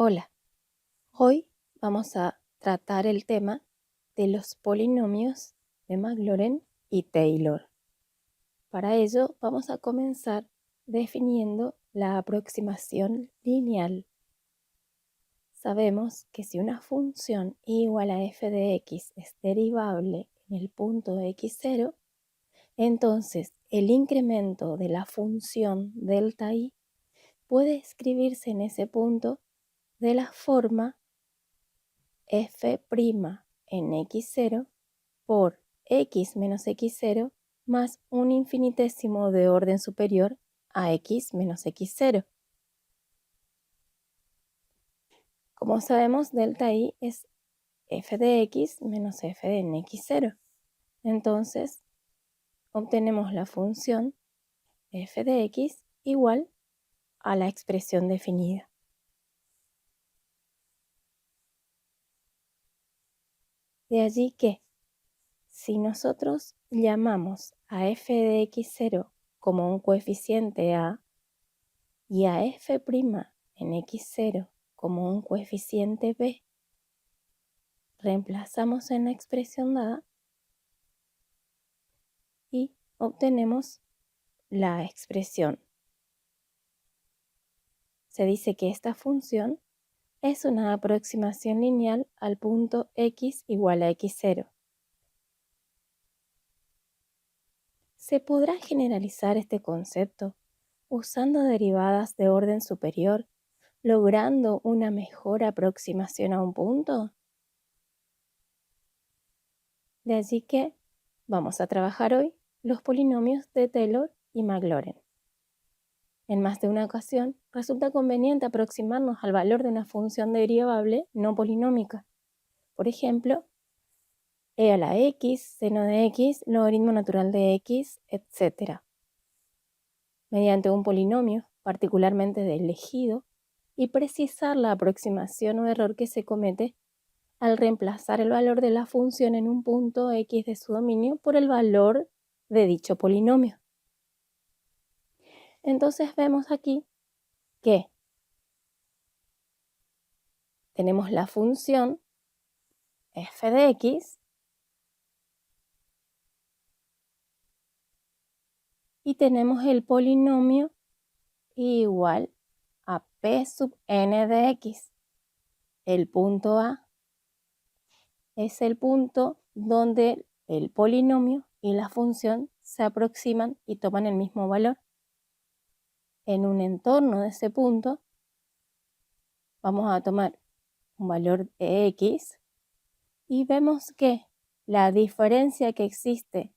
Hola, hoy vamos a tratar el tema de los polinomios de Maclaurin y Taylor. Para ello vamos a comenzar definiendo la aproximación lineal. Sabemos que si una función igual a f de x es derivable en el punto x0, entonces el incremento de la función delta i puede escribirse en ese punto de la forma f' en x0 por x menos x0 más un infinitésimo de orden superior a x menos x0. Como sabemos, delta i es f de x menos f en x0. Entonces, obtenemos la función f de x igual a la expresión definida. De allí que, si nosotros llamamos a f de x0 como un coeficiente a y a f' en x0 como un coeficiente b, reemplazamos en la expresión dada y obtenemos la expresión. Se dice que esta función es una aproximación lineal al punto x igual a x0. Se podrá generalizar este concepto usando derivadas de orden superior, logrando una mejor aproximación a un punto. De allí que vamos a trabajar hoy los polinomios de Taylor y Maclaurin. En más de una ocasión, resulta conveniente aproximarnos al valor de una función derivable no polinómica. Por ejemplo, e a la x, seno de x, logaritmo natural de x, etc. Mediante un polinomio, particularmente de elegido, y precisar la aproximación o error que se comete al reemplazar el valor de la función en un punto x de su dominio por el valor de dicho polinomio. Entonces vemos aquí que tenemos la función f de x y tenemos el polinomio igual a p sub n de x. El punto A es el punto donde el polinomio y la función se aproximan y toman el mismo valor. En un entorno de ese punto vamos a tomar un valor de x y vemos que la diferencia que existe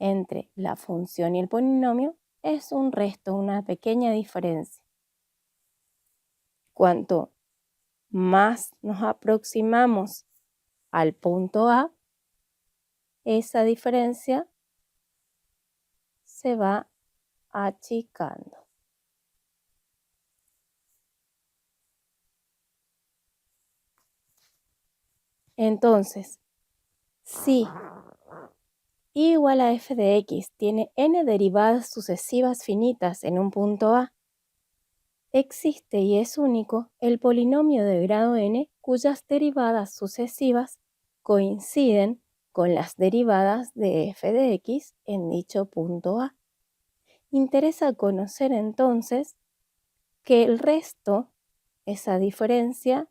entre la función y el polinomio es un resto, una pequeña diferencia. Cuanto más nos aproximamos al punto A, esa diferencia se va achicando. Entonces, si i igual a f de x tiene n derivadas sucesivas finitas en un punto A, existe y es único el polinomio de grado n cuyas derivadas sucesivas coinciden con las derivadas de f de x en dicho punto A. Interesa conocer entonces que el resto, esa diferencia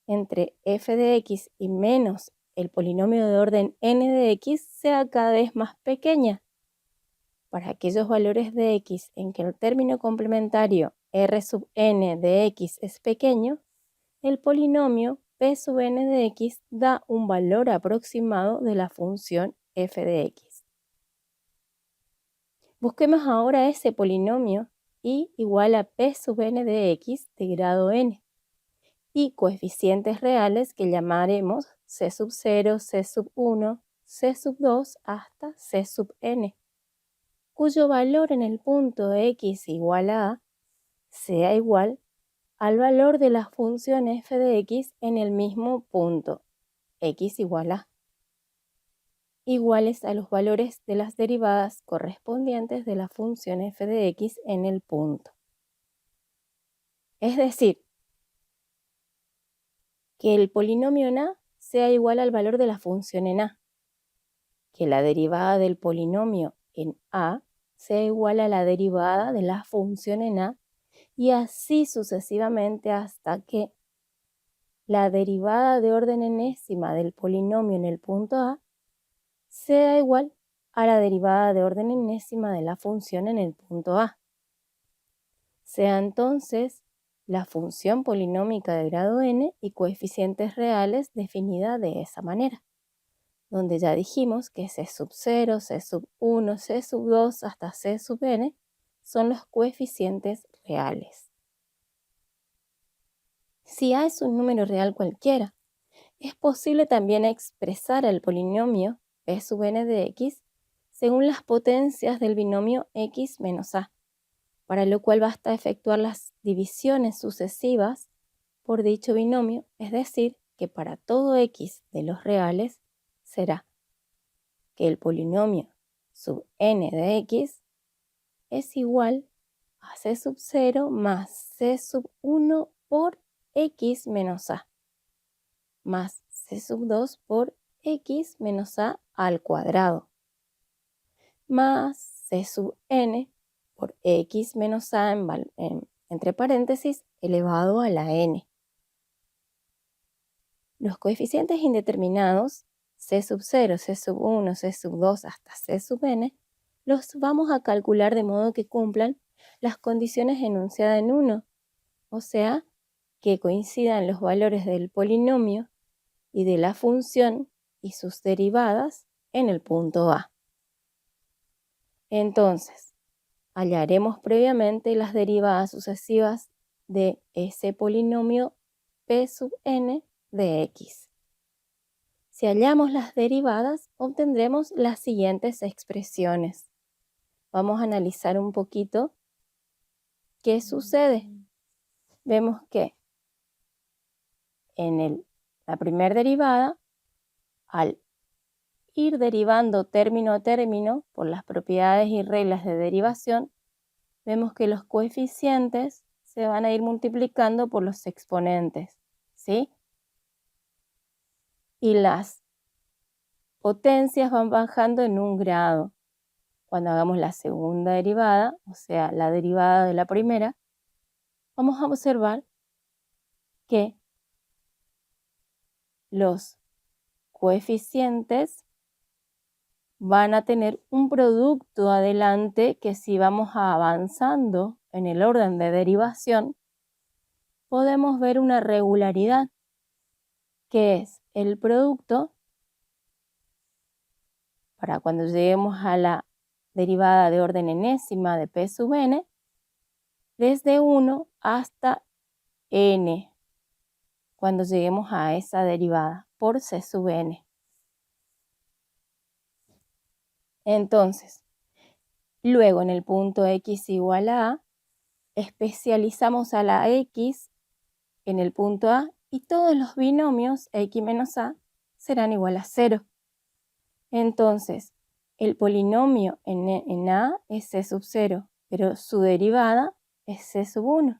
entre f de x y menos el polinomio de orden n de x, sea cada vez más pequeña. Para aquellos valores de x en que el término complementario r sub n de x es pequeño, el polinomio p sub n de x da un valor aproximado de la función f de x. Busquemos ahora ese polinomio i igual a p sub n de x de grado n y coeficientes reales que llamaremos c sub 0, c sub 1, c sub 2 hasta c sub n, cuyo valor en el punto x igual a sea igual al valor de la función f de x en el mismo punto x igual a, iguales a los valores de las derivadas correspondientes de la función f de x en el punto. Es decir, que el polinomio en A sea igual al valor de la función en A, que la derivada del polinomio en A sea igual a la derivada de la función en A, y así sucesivamente hasta que la derivada de orden enésima del polinomio en el punto A sea igual a la derivada de orden enésima de la función en el punto A. Sea entonces la función polinómica de grado n y coeficientes reales definida de esa manera, donde ya dijimos que C sub 0, C sub 1, C sub 2 hasta C sub n son los coeficientes reales. Si A es un número real cualquiera, es posible también expresar el polinomio P sub n de x según las potencias del binomio x menos a, para lo cual basta efectuar las divisiones sucesivas por dicho binomio, es decir, que para todo x de los reales será que el polinomio sub n de x es igual a c sub 0 más c sub 1 por x menos a, más c sub 2 por x menos a al cuadrado, más c sub n por x menos a entre paréntesis elevado a la n. Los coeficientes indeterminados, c sub 0, c sub 1, c sub 2 hasta c sub n, los vamos a calcular de modo que cumplan las condiciones enunciadas en 1, o sea, que coincidan los valores del polinomio y de la función y sus derivadas en el punto A. Entonces, hallaremos previamente las derivadas sucesivas de ese polinomio P sub n de x. Si hallamos las derivadas, obtendremos las siguientes expresiones. Vamos a analizar un poquito qué sucede. Vemos que en la primera derivada, al ir derivando término a término por las propiedades y reglas de derivación, vemos que los coeficientes se van a ir multiplicando por los exponentes, ¿sí? Y las potencias van bajando en un grado. Cuando hagamos la segunda derivada, o sea, la derivada de la primera, vamos a observar que los coeficientes van a tener un producto adelante que si vamos avanzando en el orden de derivación, podemos ver una regularidad, que es el producto para cuando lleguemos a la derivada de orden enésima de P sub n, desde 1 hasta n, cuando lleguemos a esa derivada por C sub n. Entonces, luego en el punto x igual a A, especializamos a la x en el punto A y todos los binomios x menos a serán igual a 0. Entonces, el polinomio en A es c sub 0, pero su derivada es c sub 1.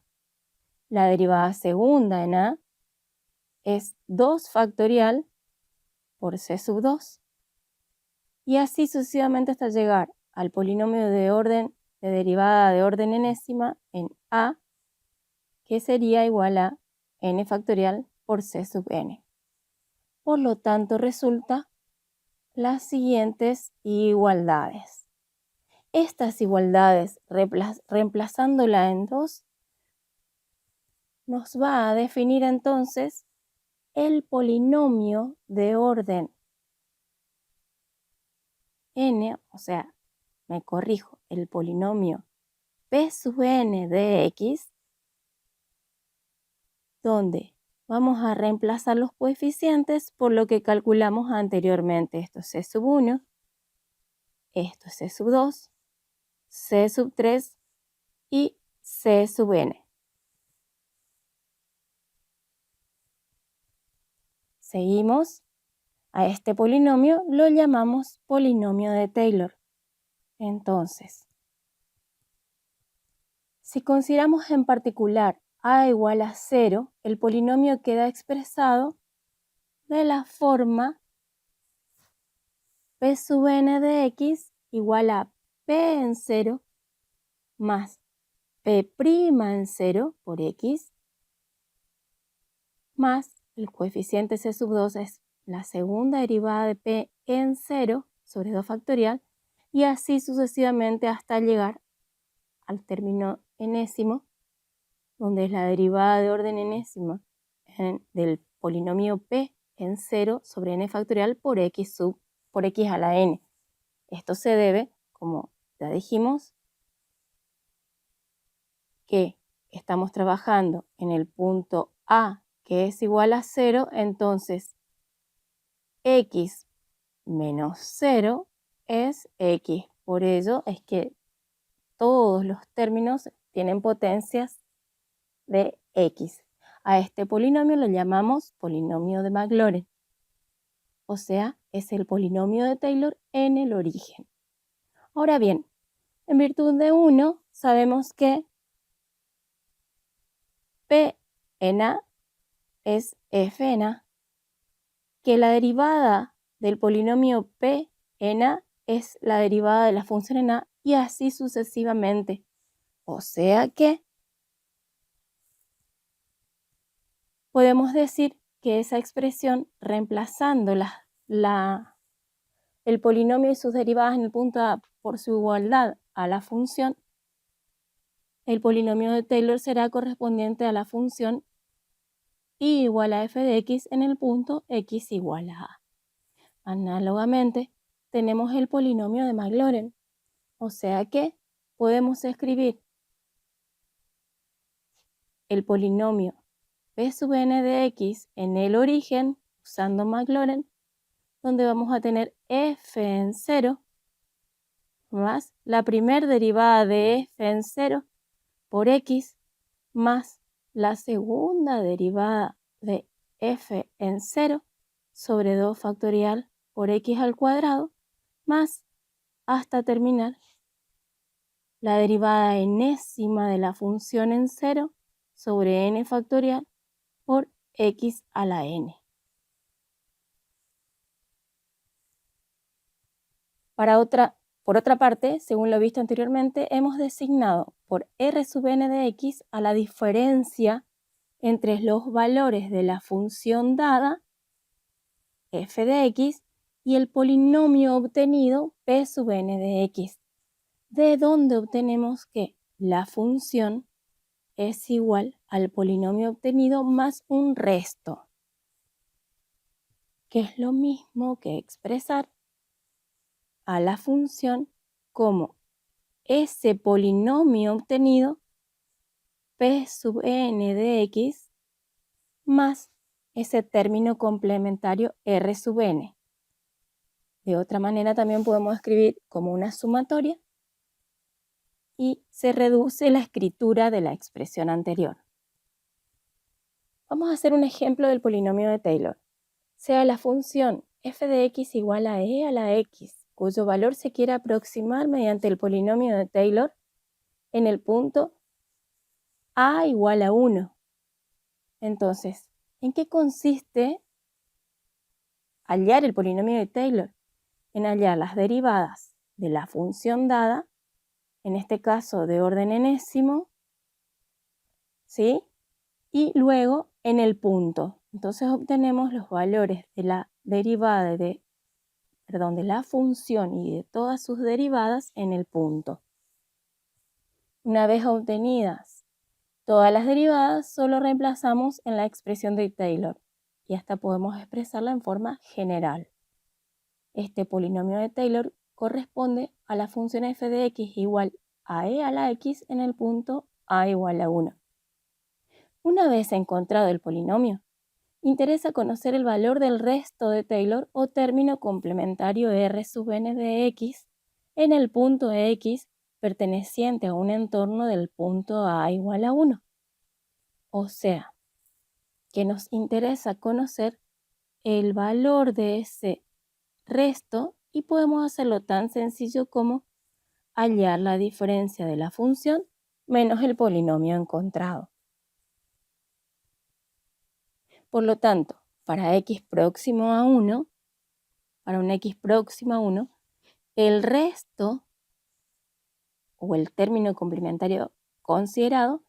La derivada segunda en A es 2 factorial por c sub 2. Y así sucesivamente hasta llegar al polinomio de derivada de orden enésima en A, que sería igual a n factorial por c sub n. Por lo tanto, resulta las siguientes igualdades. Estas igualdades, reemplazándola en 2, nos va a definir entonces el polinomio de orden n, o sea, me corrijo, el polinomio P sub n de x, donde vamos a reemplazar los coeficientes por lo que calculamos anteriormente. Esto es c sub 1, esto es c sub 2, c sub 3 y c sub n. Seguimos. A este polinomio lo llamamos polinomio de Taylor. Entonces, si consideramos en particular a igual a 0, el polinomio queda expresado de la forma p sub n de x igual a p en 0 más p' en 0 por x más el coeficiente c sub 2 es la segunda derivada de p en 0 sobre 2 factorial y así sucesivamente hasta llegar al término enésimo, donde es la derivada de orden enésima del polinomio p en 0 sobre n factorial por x a la n. Esto se debe, como ya dijimos, que estamos trabajando en el punto A, que es igual a 0, entonces x menos 0 es x. Por ello es que todos los términos tienen potencias de x. A este polinomio lo llamamos polinomio de Maclaurin. O sea, es el polinomio de Taylor en el origen. Ahora bien, en virtud de 1, sabemos que P en A es f en A, que la derivada del polinomio P en A es la derivada de la función en A y así sucesivamente. O sea que podemos decir que esa expresión, reemplazando el polinomio y sus derivadas en el punto A por su igualdad a la función, el polinomio de Taylor será correspondiente a la función y igual a f de x en el punto x igual a a. Análogamente, tenemos el polinomio de Maclaurin, o sea que podemos escribir el polinomio p sub n de x en el origen usando Maclaurin, donde vamos a tener f en 0 más la primera derivada de f en 0 por x más la segunda derivada de f en 0 sobre 2 factorial por x al cuadrado más hasta terminar la derivada enésima de la función en 0 sobre n factorial por x a la n. Por otra parte, según lo visto anteriormente, hemos designado por r sub n de x a la diferencia entre los valores de la función dada, f de x, y el polinomio obtenido, p sub n de x, de donde obtenemos que la función es igual al polinomio obtenido más un resto, que es lo mismo que expresar a la función como ese polinomio obtenido p sub n de x más ese término complementario r sub n. De otra manera también podemos escribir como una sumatoria y se reduce la escritura de la expresión anterior. Vamos a hacer un ejemplo del polinomio de Taylor. Sea la función f de x igual a e a la x, cuyo valor se quiere aproximar mediante el polinomio de Taylor en el punto a igual a 1. Entonces, ¿en qué consiste hallar el polinomio de Taylor? En hallar las derivadas de la función dada, en este caso de orden enésimo, ¿sí? Y luego en el punto. Entonces obtenemos los valores de la derivada de la función y de todas sus derivadas en el punto. Una vez obtenidas todas las derivadas, solo reemplazamos en la expresión de Taylor y hasta podemos expresarla en forma general. Este polinomio de Taylor corresponde a la función f de x igual a e a la x en el punto a igual a 1. Una vez encontrado el polinomio, interesa conocer el valor del resto de Taylor o término complementario r sub n de x en el punto x perteneciente a un entorno del punto a igual a 1. O sea, que nos interesa conocer el valor de ese resto y podemos hacerlo tan sencillo como hallar la diferencia de la función menos el polinomio encontrado. Por lo tanto, para x próximo a 1, para un x próximo a 1, el resto o el término complementario considerado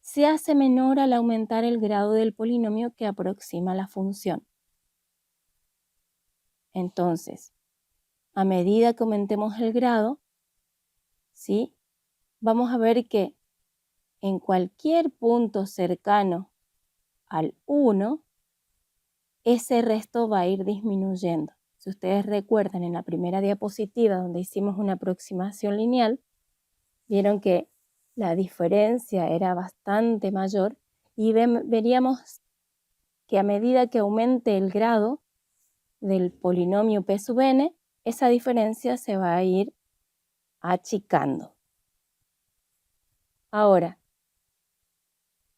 se hace menor al aumentar el grado del polinomio que aproxima la función. Entonces, a medida que aumentemos el grado, ¿sí?, vamos a ver que en cualquier punto cercano al 1, ese resto va a ir disminuyendo. Si ustedes recuerdan en la primera diapositiva donde hicimos una aproximación lineal, vieron que la diferencia era bastante mayor y veríamos que a medida que aumente el grado del polinomio p sub n, esa diferencia se va a ir achicando. Ahora,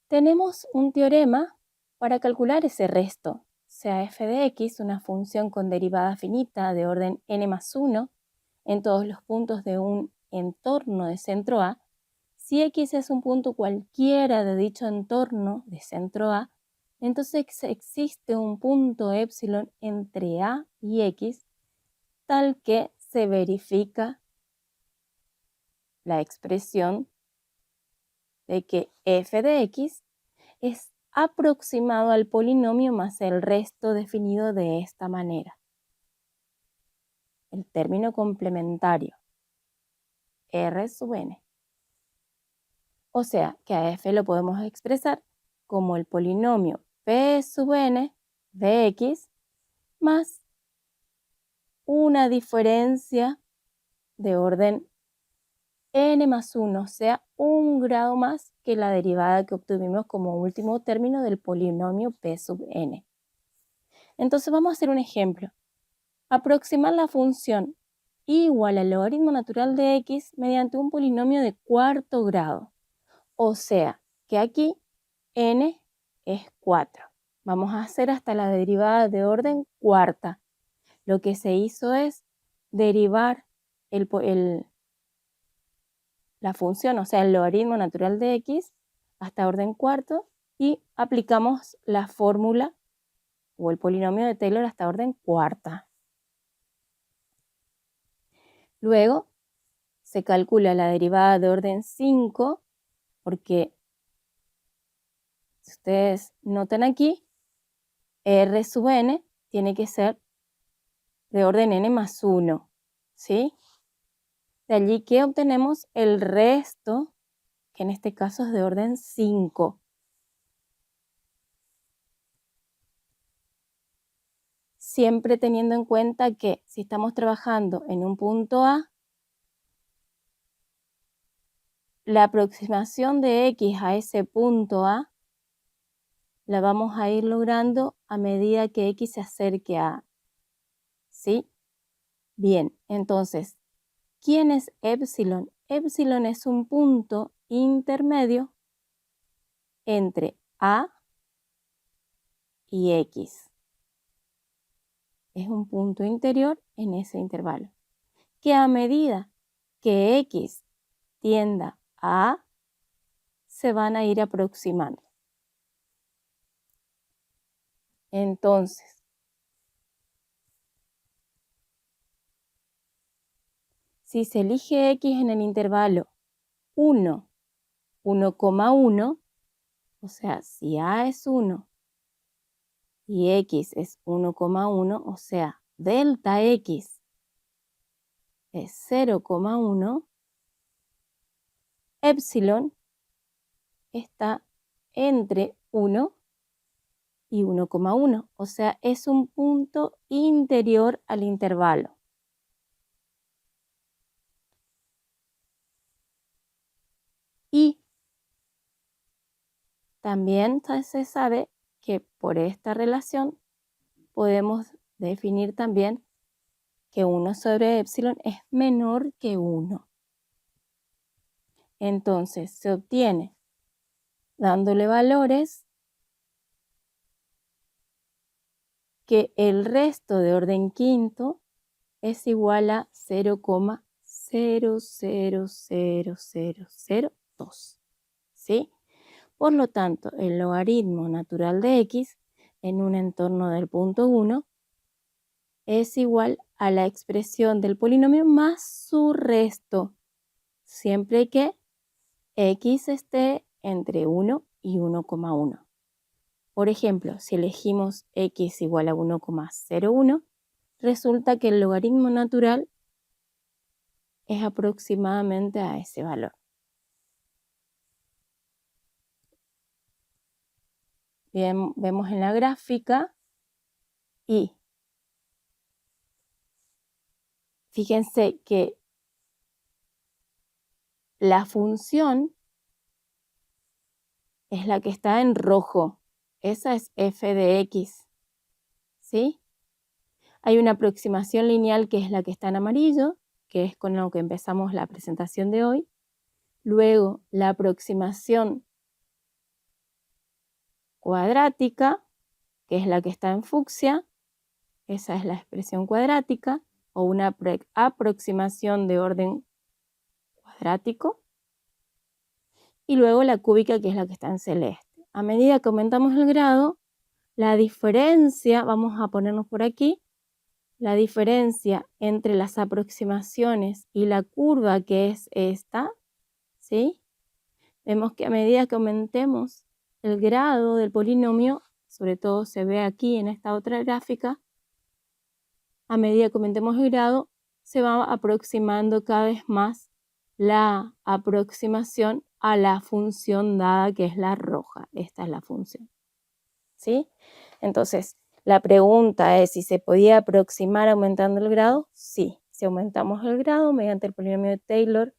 tenemos un teorema para calcular ese resto, sea f de x, una función con derivada finita de orden n más 1 en todos los puntos de un entorno de centro A. Si x es un punto cualquiera de dicho entorno de centro A, entonces existe un punto épsilon entre A y x, tal que se verifica la expresión de que f de x es aproximado al polinomio más el resto definido de esta manera. El término complementario r sub n. O sea que a f lo podemos expresar como el polinomio p sub n de x más una diferencia de orden n más 1, o sea, un grado más que la derivada que obtuvimos como último término del polinomio p sub n. Entonces vamos a hacer un ejemplo. Aproximar la función igual al logaritmo natural de x mediante un polinomio de cuarto grado. O sea, que aquí n es 4. Vamos a hacer hasta la derivada de orden cuarta. Lo que se hizo es derivar la función, o sea, el logaritmo natural de x hasta orden cuarto y aplicamos la fórmula o el polinomio de Taylor hasta orden cuarta. Luego se calcula la derivada de orden 5 porque si ustedes notan aquí, r sub n tiene que ser de orden n más 1, ¿sí? De allí que obtenemos el resto, que en este caso es de orden 5. Siempre teniendo en cuenta que si estamos trabajando en un punto A, la aproximación de x a ese punto A la vamos a ir logrando a medida que x se acerque a A. ¿Sí? Bien, entonces, ¿quién es épsilon? Épsilon es un punto intermedio entre A y X. Es un punto interior en ese intervalo, que a medida que X tienda a A, se van a ir aproximando. Entonces, si se elige X en el intervalo 1, 1,1, o sea, si A es 1 y X es 1,1, o sea, delta X es 0,1, épsilon está entre 1 y 1,1, o sea, es un punto interior al intervalo. Y también se sabe que por esta relación podemos definir también que 1 sobre épsilon es menor que 1. Entonces se obtiene dándole valores que el resto de orden quinto es igual a 0,000002. ¿Sí? Por lo tanto, el logaritmo natural de x en un entorno del punto 1 es igual a la expresión del polinomio más su resto, siempre que x esté entre 1 y 1,1. Por ejemplo, si elegimos x igual a 1,01, resulta que el logaritmo natural es aproximadamente a ese valor. Bien, vemos en la gráfica y fíjense que la función es la que está en rojo. Esa es f de x, ¿sí? Hay una aproximación lineal que es la que está en amarillo, que es con lo que empezamos la presentación de hoy. Luego, la aproximación cuadrática, que es la que está en fucsia. Esa es la expresión cuadrática o una aproximación de orden cuadrático. Y luego la cúbica, que es la que está en celeste. A medida que aumentamos el grado, la diferencia, vamos a ponernos por aquí, la diferencia entre las aproximaciones y la curva, que es esta, ¿sí? Vemos que a medida que aumentemos el grado del polinomio, sobre todo se ve aquí en esta otra gráfica, a medida que aumentemos el grado, se va aproximando cada vez más la aproximación a la función dada, que es la roja. Esta es la función, ¿sí? Entonces, la pregunta es si se podía aproximar aumentando el grado. Sí, si aumentamos el grado mediante el polinomio de Taylor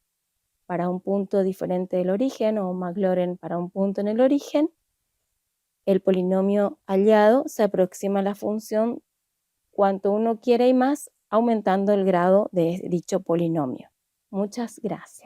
para un punto diferente del origen o Maclaurin para un punto en el origen, el polinomio hallado se aproxima a la función cuanto uno quiera y más, aumentando el grado de dicho polinomio. Muchas gracias.